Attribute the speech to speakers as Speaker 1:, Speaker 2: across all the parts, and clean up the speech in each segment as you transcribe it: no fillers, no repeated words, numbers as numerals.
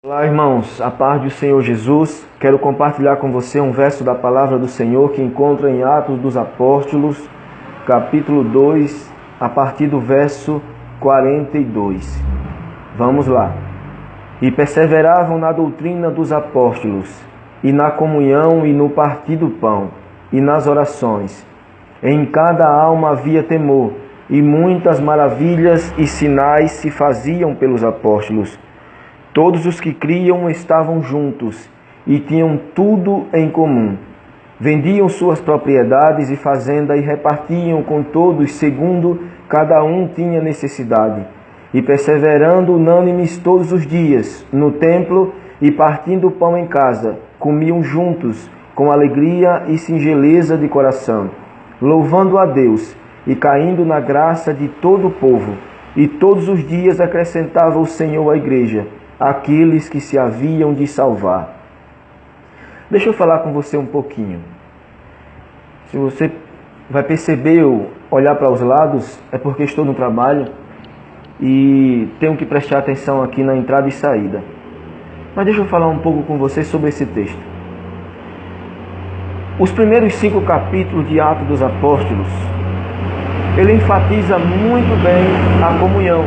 Speaker 1: Olá, irmãos, a paz do Senhor Jesus. Quero compartilhar com você um verso da palavra do Senhor que encontra em Atos dos Apóstolos, capítulo 2, a partir do verso 42. Vamos lá. E perseveravam na doutrina dos apóstolos, e na comunhão, e no partir do pão, e nas orações. Em cada alma havia temor, e muitas maravilhas e sinais se faziam pelos apóstolos. Todos os que criam estavam juntos e tinham tudo em comum. Vendiam suas propriedades e fazenda e repartiam com todos segundo cada um tinha necessidade. E perseverando unânimes todos os dias no templo e partindo o pão em casa, comiam juntos com alegria e singeleza de coração, louvando a Deus e caindo na graça de todo o povo. E todos os dias acrescentava o Senhor à igreja aqueles que se haviam de salvar. Deixa eu falar com você um pouquinho. Se você vai perceber eu olhar para os lados, é porque estou no trabalho e tenho que prestar atenção aqui na entrada e saída. Mas deixa eu falar um pouco com você sobre esse texto. Os primeiros 5 capítulos de Atos dos Apóstolos, ele enfatiza muito bem a comunhão.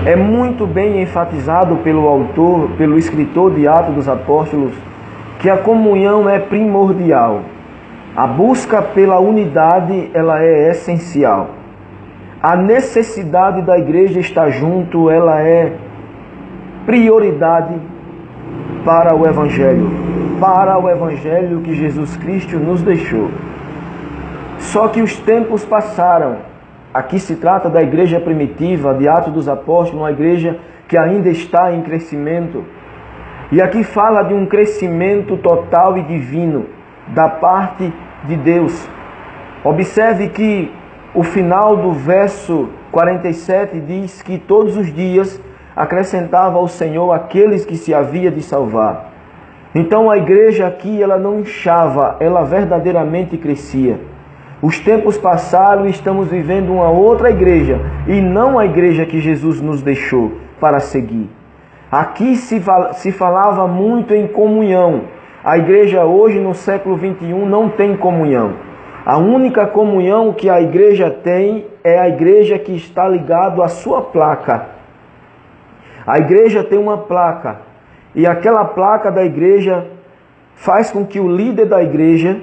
Speaker 1: É muito bem enfatizado pelo autor, pelo escritor de Atos dos Apóstolos, que a comunhão é primordial. A busca pela unidade, ela é essencial. A necessidade da igreja estar junto, ela é prioridade para o Evangelho que Jesus Cristo nos deixou. Só que os tempos passaram. Aqui se trata da igreja primitiva, de Atos dos Apóstolos, uma igreja que ainda está em crescimento. E aqui fala de um crescimento total e divino da parte de Deus. Observe que o final do verso 47 diz que todos os dias acrescentava ao Senhor aqueles que se havia de salvar. Então a igreja aqui, ela não inchava, ela verdadeiramente crescia. Os tempos passaram e estamos vivendo uma outra igreja, e não a igreja que Jesus nos deixou para seguir. Aqui se falava muito em comunhão. A igreja hoje, no século 21, não tem comunhão. A única comunhão que a igreja tem é a igreja que está ligada à sua placa. A igreja tem uma placa, e aquela placa da igreja faz com que o líder da igreja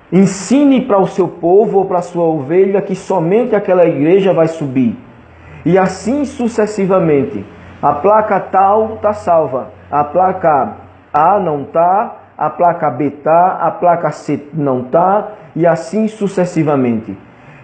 Speaker 1: ensine para o seu povo ou para a sua ovelha que somente aquela igreja vai subir. E assim sucessivamente. A placa tal está salva. A placa A não está. A placa B está. A placa C não está. E assim sucessivamente.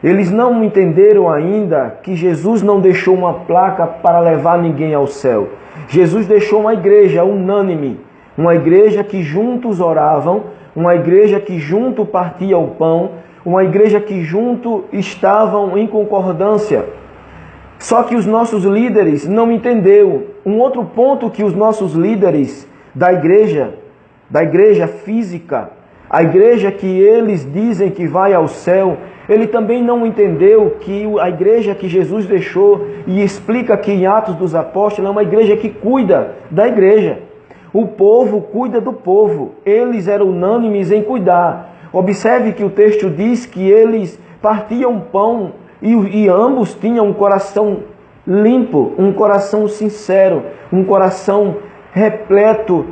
Speaker 1: Eles não entenderam ainda que Jesus não deixou uma placa para levar ninguém ao céu. Jesus deixou uma igreja unânime. Uma igreja que juntos oravam. Uma igreja que junto partia o pão, uma igreja que junto estavam em concordância. Só que os nossos líderes não entenderam. Um outro ponto que os nossos líderes da igreja física, a igreja que eles dizem que vai ao céu, ele também não entendeu que a igreja que Jesus deixou e explica aqui em Atos dos Apóstolos é uma igreja que cuida da igreja. O povo cuida do povo. Eles eram unânimes em cuidar. Observe que o texto diz que eles partiam pão e ambos tinham um coração limpo, um coração sincero, um coração repleto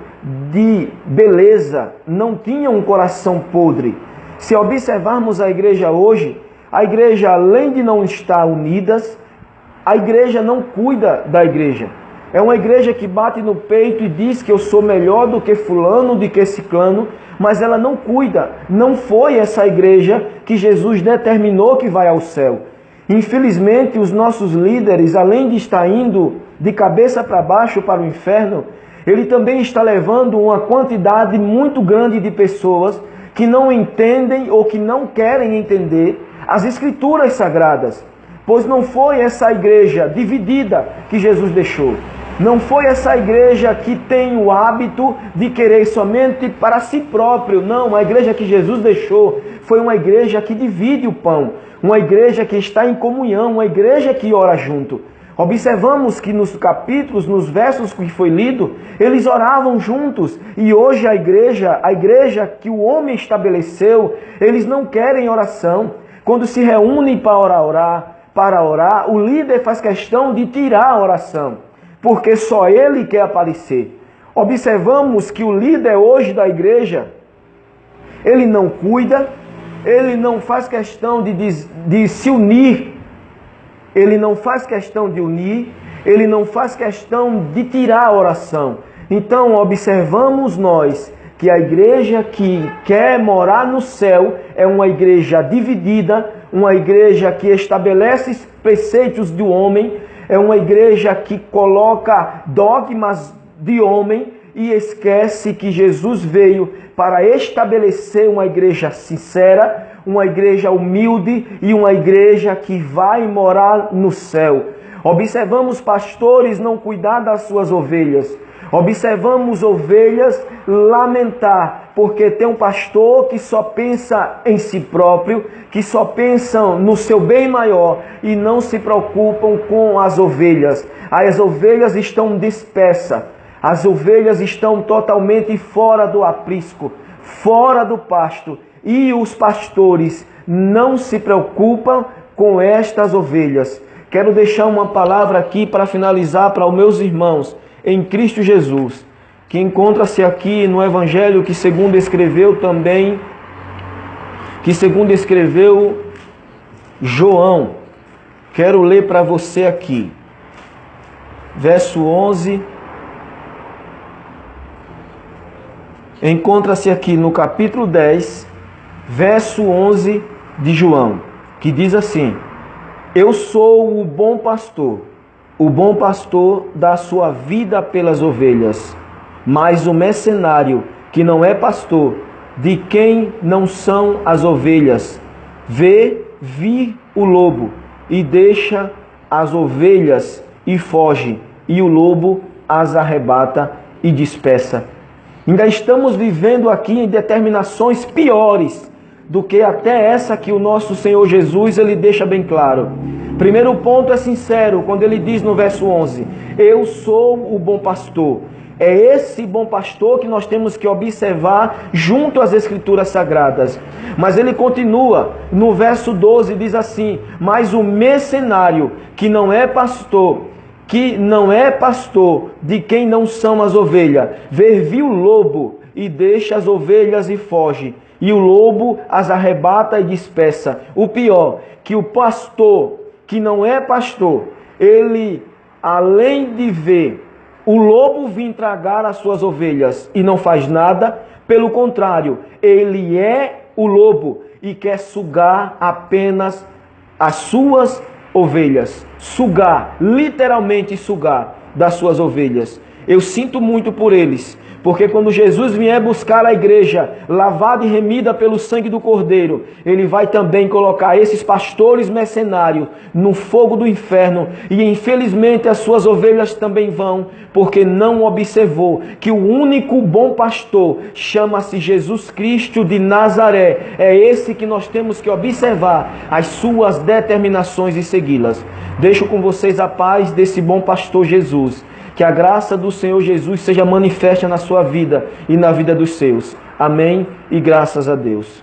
Speaker 1: de beleza. Não tinham um coração podre. Se observarmos a igreja hoje, a igreja, além de não estar unidas, a igreja não cuida da igreja. É uma igreja que bate no peito e diz que eu sou melhor do que fulano, do que ciclano, mas ela não cuida. Não foi essa igreja que Jesus determinou que vai ao céu. Infelizmente, os nossos líderes, além de estar indo de cabeça para baixo para o inferno, ele também está levando uma quantidade muito grande de pessoas que não entendem ou que não querem entender as Escrituras Sagradas. Pois não foi essa igreja dividida que Jesus deixou. Não foi essa igreja que tem o hábito de querer somente para si próprio. Não, a igreja que Jesus deixou foi uma igreja que divide o pão. Uma igreja que está em comunhão, uma igreja que ora junto. Observamos que nos capítulos, nos versos que foi lido, eles oravam juntos. E hoje a igreja que o homem estabeleceu, eles não querem oração. Quando se reúnem para orar, o líder faz questão de tirar a oração, porque só ele quer aparecer. Observamos que o líder hoje da igreja, ele não cuida, ele não faz questão de se unir, ele não faz questão de unir, ele não faz questão de tirar a oração. Então observamos nós que a igreja que quer morar no céu é uma igreja dividida, uma igreja que estabelece preceitos do homem, é uma igreja que coloca dogmas de homem e esquece que Jesus veio para estabelecer uma igreja sincera, uma igreja humilde e uma igreja que vai morar no céu. Observamos pastores não cuidar das suas ovelhas. Observamos ovelhas lamentar, porque tem um pastor que só pensa em si próprio, que só pensa no seu bem maior e não se preocupam com as ovelhas. As ovelhas estão dispersas, as ovelhas estão totalmente fora do aprisco, fora do pasto, e os pastores não se preocupam com estas ovelhas. Quero deixar uma palavra aqui para finalizar para os meus irmãos em Cristo Jesus, que encontra-se aqui no Evangelho que segundo escreveu João. Quero ler para você aqui, verso 11, encontra-se aqui no capítulo 10, verso 11 de João, que diz assim: eu sou o bom pastor dá sua vida pelas ovelhas, mas o mercenário, que não é pastor, de quem não são as ovelhas, vê vir o lobo, e deixa as ovelhas e foge, e o lobo as arrebata e dispersa. Ainda estamos vivendo aqui em determinações piores do que até essa que o nosso Senhor Jesus ele deixa bem claro. Primeiro ponto é sincero, quando ele diz no verso 11, eu sou o bom pastor. É esse bom pastor que nós temos que observar junto às Escrituras Sagradas. Mas ele continua, no verso 12 diz assim, mas o mercenário que não é pastor, de quem não são as ovelhas, vê vir o lobo e deixa as ovelhas e foge, e o lobo as arrebata e dispersa. O pior, que o pastor que não é pastor, ele, além de ver o lobo vir tragar as suas ovelhas e não faz nada, pelo contrário, ele é o lobo e quer sugar apenas as suas ovelhas. Sugar, literalmente sugar das suas ovelhas. Eu sinto muito por eles, porque quando Jesus vier buscar a igreja, lavada e remida pelo sangue do Cordeiro, ele vai também colocar esses pastores mercenários no fogo do inferno, e infelizmente as suas ovelhas também vão, porque não observou que o único bom pastor chama-se Jesus Cristo de Nazaré. É esse que nós temos que observar as suas determinações e segui-las. Deixo com vocês a paz desse bom pastor Jesus. Que a graça do Senhor Jesus seja manifesta na sua vida e na vida dos seus. Amém e graças a Deus.